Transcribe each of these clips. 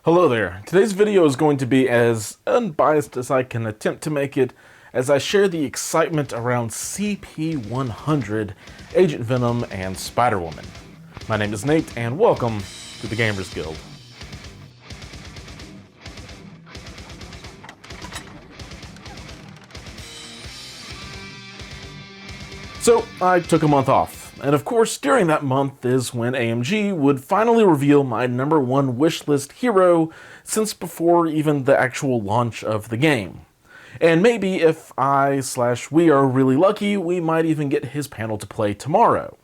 Hello there. Today's video is going to be as unbiased as I can attempt to make it as I share the excitement around CP100, Agent Venom, and Spider-Woman. My name is Nate, and welcome to the Gamers Guild. So, I took a month off, and of course, during that month is when AMG would finally reveal my #1 wishlist hero since before even the actual launch of the game. And maybe if we are really lucky, we might even get his panel to play tomorrow.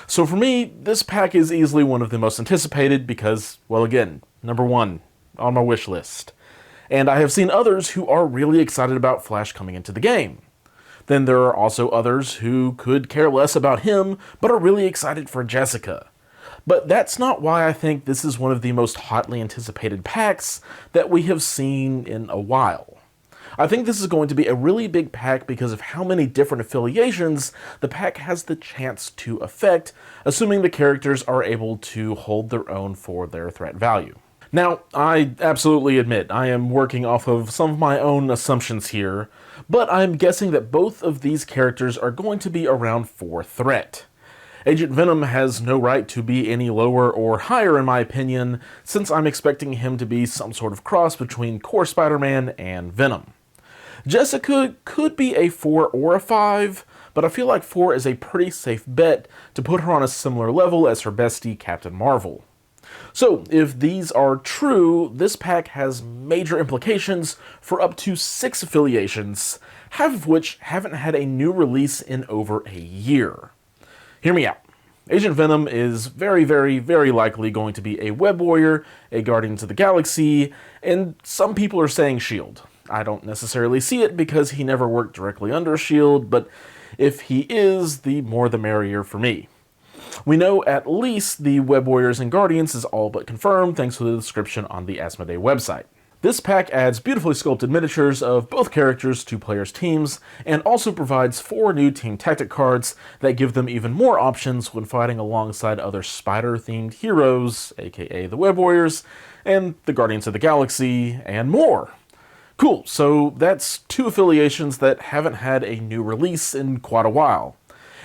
So for me, this pack is easily one of the most anticipated because, well again, #1 on my wish list. And I have seen others who are really excited about Flash coming into the game. Then there are also others who could care less about him, but are really excited for Jessica. But that's not why I think this is one of the most hotly anticipated packs that we have seen in a while. I think this is going to be a really big pack because of how many different affiliations the pack has the chance to affect, assuming the characters are able to hold their own for their threat value. Now, I absolutely admit I am working off of some of my own assumptions here, but I'm guessing that both of these characters are going to be around 4 threat. Agent Venom has no right to be any lower or higher in my opinion, since I'm expecting him to be some sort of cross between core Spider-Man and Venom. Jessica could be a 4 or a 5, but I feel like 4 is a pretty safe bet to put her on a similar level as her bestie Captain Marvel. So, if these are true, this pack has major implications for up to 6 affiliations, half of which haven't had a new release in over a year. Hear me out. Agent Venom is very likely going to be a Web Warrior, a Guardians of the Galaxy, and some people are saying S.H.I.E.L.D. I don't necessarily see it because he never worked directly under S.H.I.E.L.D., but if he is, the more the merrier for me. We know at least the Web Warriors and Guardians is all but confirmed thanks to the description on the Asmodee website. This pack adds beautifully sculpted miniatures of both characters to players' teams, and also provides 4 new team tactic cards that give them even more options when fighting alongside other spider-themed heroes, aka the Web Warriors, and the Guardians of the Galaxy, and more. Cool, so that's 2 affiliations that haven't had a new release in quite a while.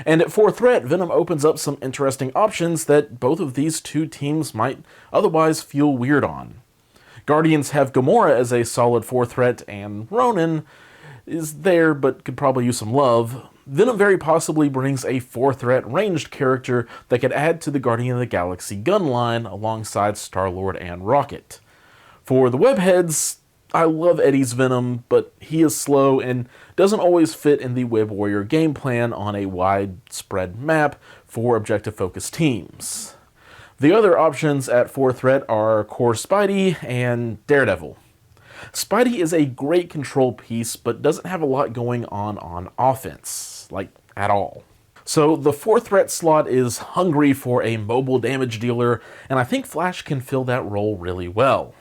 And at 4 threat, Venom opens up some interesting options that both of these 2 teams might otherwise feel weird on. Guardians have Gamora as a solid 4 threat, and Ronan is there but could probably use some love. Venom very possibly brings a 4 threat ranged character that could add to the Guardian of the Galaxy gun line alongside Star-Lord and Rocket. For the webheads, I love Eddie's Venom, but he is slow and doesn't always fit in the Web Warrior game plan on a widespread map for objective-focused teams. The other options at 4 threat are Core Spidey and Daredevil. Spidey is a great control piece, but doesn't have a lot going on offense, like at all. So the 4 threat slot is hungry for a mobile damage dealer, and I think Flash can fill that role really well.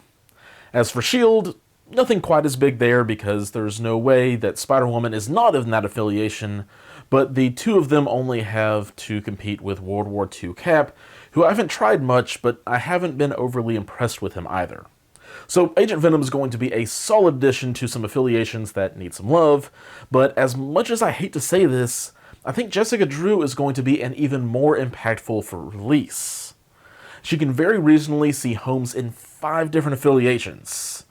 As for S.H.I.E.L.D., nothing quite as big there because there's no way that Spider-Woman is not in that affiliation, but the 2 of them only have to compete with World War II Cap, who I haven't tried much, but I haven't been overly impressed with him either. So Agent Venom is going to be a solid addition to some affiliations that need some love, but as much as I hate to say this, I think Jessica Drew is going to be an even more impactful for release. She can very reasonably see homes in 5 different affiliations.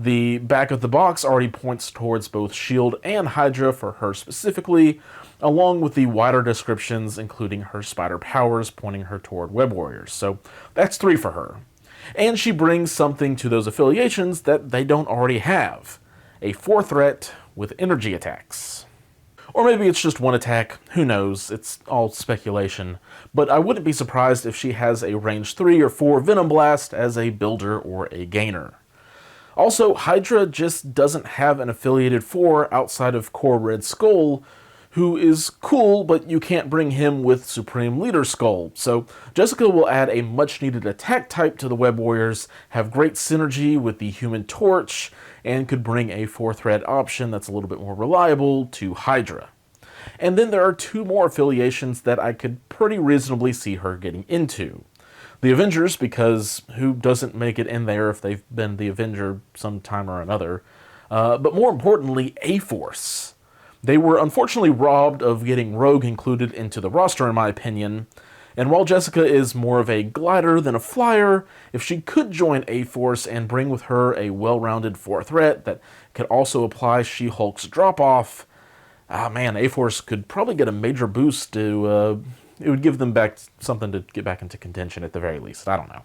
The back of the box already points towards both S.H.I.E.L.D. and Hydra for her specifically, along with the wider descriptions including her spider powers pointing her toward Web Warriors, so that's 3 for her. And she brings something to those affiliations that they don't already have, a 4 threat with energy attacks. Or maybe it's just 1 attack, who knows, it's all speculation, but I wouldn't be surprised if she has a range 3 or 4 Venom Blast as a builder or a gainer. Also, Hydra just doesn't have an affiliated 4 outside of Core Red Skull, who is cool, but you can't bring him with Supreme Leader Skull. So Jessica will add a much-needed attack type to the Web Warriors, have great synergy with the Human Torch, and could bring a 4 threat option that's a little bit more reliable to Hydra. And then there are 2 more affiliations that I could pretty reasonably see her getting into. The Avengers, because who doesn't make it in there if they've been the Avenger sometime or another? But more importantly, A-Force. They were unfortunately robbed of getting Rogue included into the roster, in my opinion. And while Jessica is more of a glider than a flyer, if she could join A-Force and bring with her a well-rounded 4 threat that could also apply She-Hulk's drop-off, man, A-Force could probably get a major boost to, it would give them back something to get back into contention at the very least. I don't know.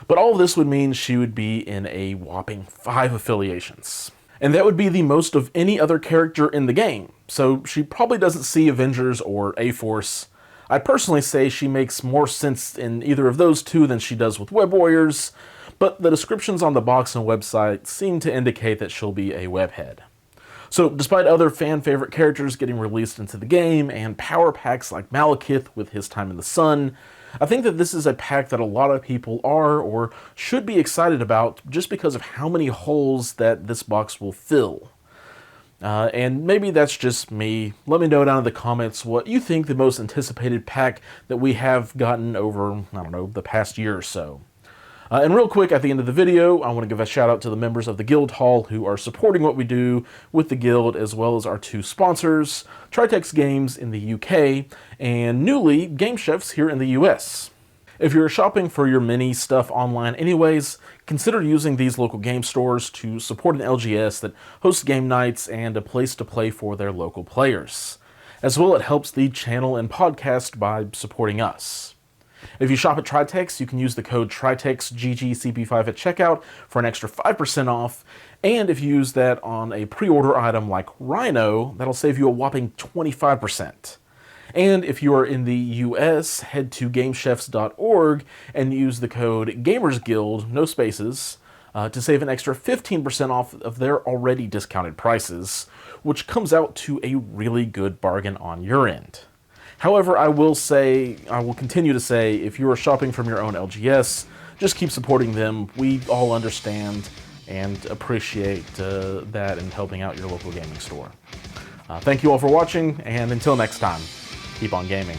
But all of this would mean she would be in a whopping 5 affiliations. And that would be the most of any other character in the game, so she probably doesn't see Avengers or A-Force. I'd personally say she makes more sense in either of those two than she does with Web Warriors, but the descriptions on the box and website seem to indicate that she'll be a webhead. So despite other fan-favorite characters getting released into the game, and power packs like Malekith with his time in the sun, I think that this is a pack that a lot of people are or should be excited about just because of how many holes that this box will fill. And maybe that's just me. Let me know down in the comments what you think the most anticipated pack that we have gotten over, I don't know, the past year or so. And real quick, at the end of the video, I want to give a shout out to the members of the Guild Hall who are supporting what we do with the Guild, as well as our 2 sponsors, Tritex Games in the UK, and newly, Game Chefs here in the US. If you're shopping for your mini stuff online anyways, consider using these local game stores to support an LGS that hosts game nights and a place to play for their local players. As well, it helps the channel and podcast by supporting us. If you shop at Tritex, you can use the code TRITEXGGCP5 at checkout for an extra 5% off, and if you use that on a pre-order item like Rhino, that'll save you a whopping 25%. And if you are in the US, head to GameChefs.org and use the code GamersGuild, no spaces, to save an extra 15% off of their already discounted prices, which comes out to a really good bargain on your end. However, I will continue to say, if you are shopping from your own LGS, just keep supporting them. We all understand and appreciate that in helping out your local gaming store. Thank you all for watching, and until next time, keep on gaming.